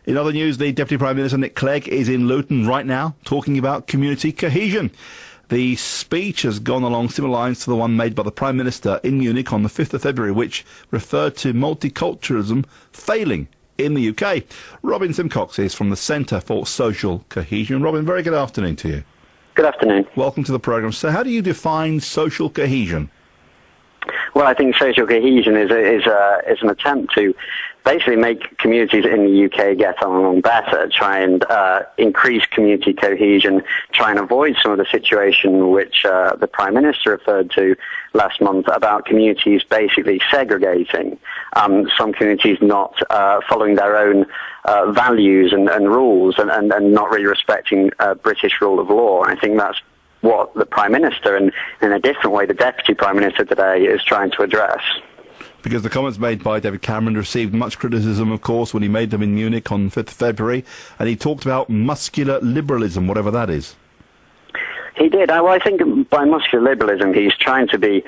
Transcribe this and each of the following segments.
In other news, the Deputy Prime Minister, Nick Clegg, is in Luton right now talking about community cohesion. The speech has gone along similar lines to the one made by the Prime Minister in Munich on the 5th of February, which referred to multiculturalism failing in the UK. Robin Simcox is from the Centre for Social Cohesion. Robin, very good afternoon to you. Good afternoon. Welcome to the programme. So how do you define social cohesion? Well, I think social cohesion is an attempt to basically make communities in the UK get along better, try and increase community cohesion, try and avoid some of the situation which the Prime Minister referred to last month about communities basically segregating, some communities not following their own values and rules and not really respecting British rule of law. And I think that's what the Prime Minister, and in a different way the Deputy Prime Minister today, is trying to address. Because the comments made by David Cameron received much criticism, of course, when he made them in Munich on 5th of February, and he talked about muscular liberalism, whatever that is. He did. Well, I think by muscular liberalism, he's trying to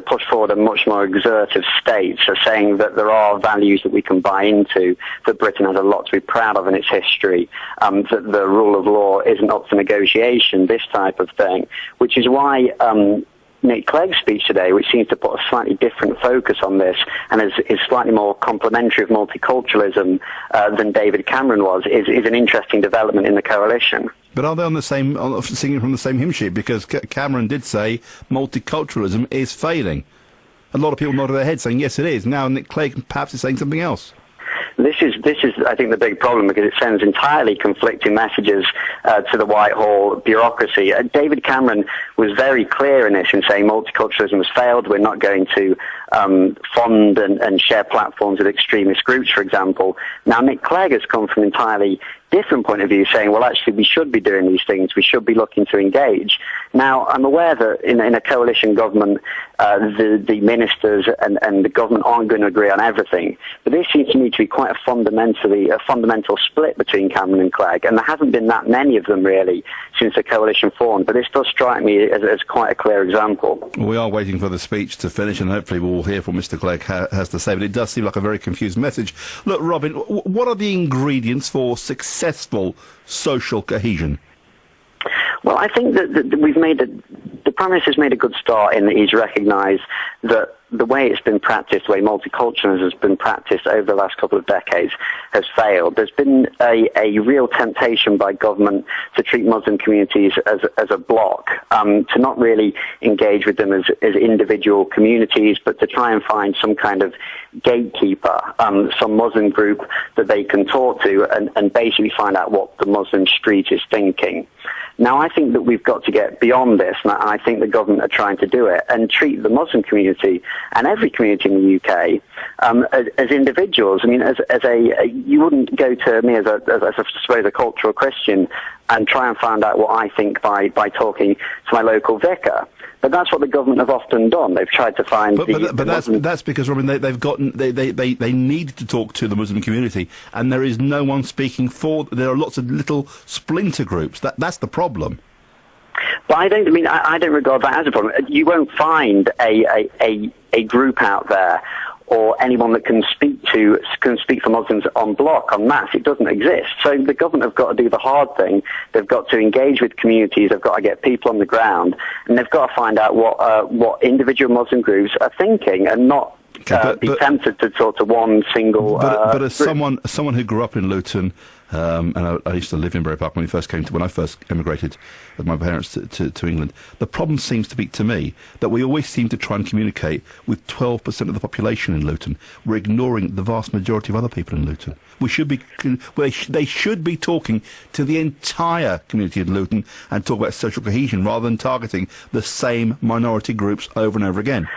push forward a much more exertive state, so saying that there are values that we can buy into, that Britain has a lot to be proud of in its history, that the rule of law isn't up for negotiation, this type of thing, which is why Nick Clegg's speech today, which seems to put a slightly different focus on this and is slightly more complimentary of multiculturalism than David Cameron was, is an interesting development in the coalition. But are they on the same, singing from the same hymn sheet? Because Cameron did say multiculturalism is failing. A lot of people nodded their heads saying, yes, it is. Now Nick Clegg perhaps is saying something else. This is, I think, the big problem, because it sends entirely conflicting messages to the Whitehall bureaucracy. David Cameron was very clear in this in saying multiculturalism has failed. We're not going to fund and share platforms with extremist groups, for example. Now, Nick Clegg has come from an entirely different point of view, saying, well, actually, we should be doing these things. We should be looking to engage. Now, I'm aware that in a coalition government, the ministers and the government aren't going to agree on everything. But this seems to me to be quite a fundamental split between Cameron and Clegg, and there hasn't been that many of them, really, since the coalition formed. But this does strike me as quite a clear example. We are waiting for the speech to finish, and hopefully we'll hear what Mr. Clegg has to say, but it does seem like a very confused message. Look, Robin, what are the ingredients for successful social cohesion? Well, I think that the Prime Minister's made a good start in that he's recognised that the way it's been practiced, the way multiculturalism has been practiced over the last couple of decades, has failed. There's been a real temptation by government to treat Muslim communities as a bloc, to not really engage with them as individual communities, but to try and find some kind of gatekeeper, some Muslim group that they can talk to and basically find out what the Muslim street is thinking. Now, I think that we've got to get beyond this, and I think the government are trying to do it, and treat the Muslim community and every community in the UK as individuals. I mean, you wouldn't go to me as I suppose, a cultural Christian and try and find out what I think by talking to my local vicar. But that's what the government have often done. They've tried to find that's because, Robin, they need to talk to the Muslim community, and there is no one speaking for. There are lots of little splinter groups. That's the problem. But I don't regard that as a problem. You won't find a group out there or anyone that can speak for Muslims en bloc, en masse. It doesn't exist. So the government have got to do the hard thing. They've got to engage with communities. They've got to get people on the ground, and they've got to find out what individual Muslim groups are thinking, and not be tempted to talk to one single. But as someone who grew up in Luton. And I used to live in Bury Park when I first emigrated with my parents to England. The problem seems to be, to me, that we always seem to try and communicate with 12% of the population in Luton. We're ignoring the vast majority of other people in Luton. They should be talking to the entire community of Luton and talk about social cohesion rather than targeting the same minority groups over and over again.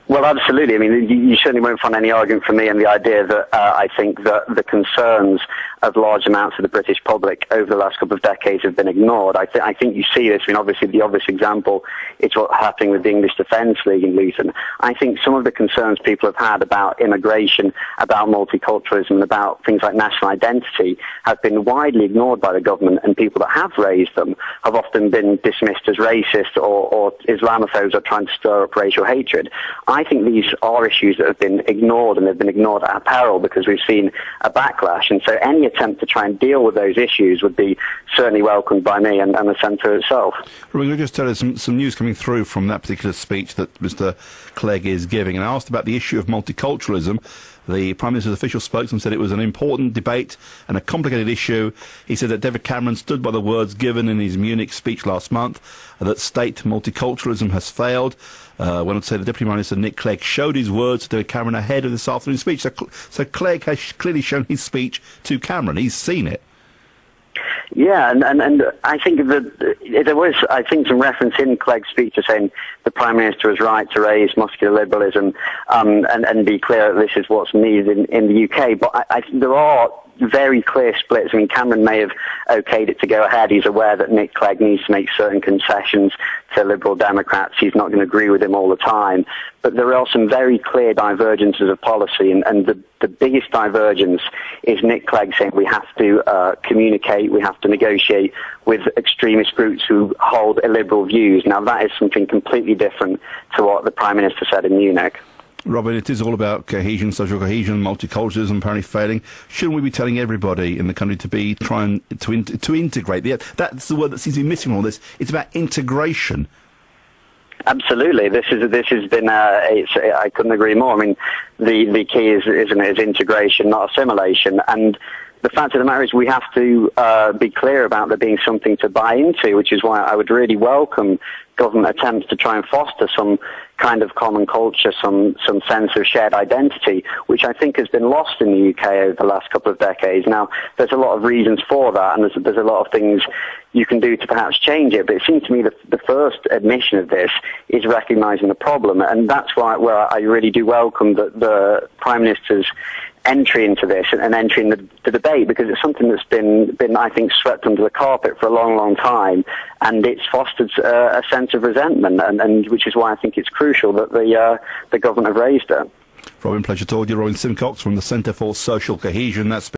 Well, absolutely. I mean, you certainly won't find any argument from me in the idea that I think that the concerns of large amounts of the British public over the last couple of decades have been ignored. I think you see this. I mean, obviously, the obvious example is what's happening with the English Defence League in Luton. I think some of the concerns people have had about immigration, about multiculturalism, and about things like national identity have been widely ignored by the government, and people that have raised them have often been dismissed as racist or Islamophobes or trying to stir up racial hatred. I think these are issues that have been ignored, and they've been ignored at our peril because we've seen a backlash. And so any attempt to try and deal with those issues would be certainly welcomed by me and the centre itself. Robin, can you just tell us some news coming through from that particular speech that Mr. Clegg is giving? And I asked about the issue of multiculturalism. The Prime Minister's official spokesman said it was an important debate and a complicated issue. He said that David Cameron stood by the words given in his Munich speech last month, that state multiculturalism has failed. Went on to say the Deputy Prime Minister, Nick Clegg, showed his words to David Cameron ahead of this afternoon's speech. So Clegg has clearly shown his speech to Cameron. He's seen it. Yeah, and I think that there was, I think, some reference in Clegg's speech to saying the Prime Minister was right to raise muscular liberalism and be clear that this is what's needed in the UK. But there are very clear splits. I mean, Cameron may have okayed it to go ahead. He's aware that Nick Clegg needs to make certain concessions to Liberal Democrats. He's not going to agree with him all the time. But there are some very clear divergences of policy, and the biggest divergence is Nick Clegg saying we have to communicate, we have to negotiate with extremist groups who hold illiberal views. Now, that is something completely different to what the Prime Minister said in Munich. Robin, it is all about cohesion, social cohesion, multiculturalism apparently failing. Shouldn't we be telling everybody in the country to be trying to integrate? That's the word that seems to be missing from all this. It's about integration. Absolutely. This has been. I couldn't agree more. I mean, the key is integration, not assimilation. And the fact of the matter is, we have to be clear about there being something to buy into, which is why I would really welcome government attempts to try and foster some kind of common culture, some sense of shared identity, which I think has been lost in the UK over the last couple of decades. Now, there's a lot of reasons for that, and there's a lot of things you can do to perhaps change it, but it seems to me the first admission of this is recognising the problem, and that's where I really do welcome the Prime Minister's entry into this and entry in the debate, because it's something that's been I think swept under the carpet for a long, long time, and it's fostered a sense of resentment, and which is why I think it's crucial that the government have raised it. Robin, pleasure talking to you. Robin Simcox from the Centre for Social Cohesion. That's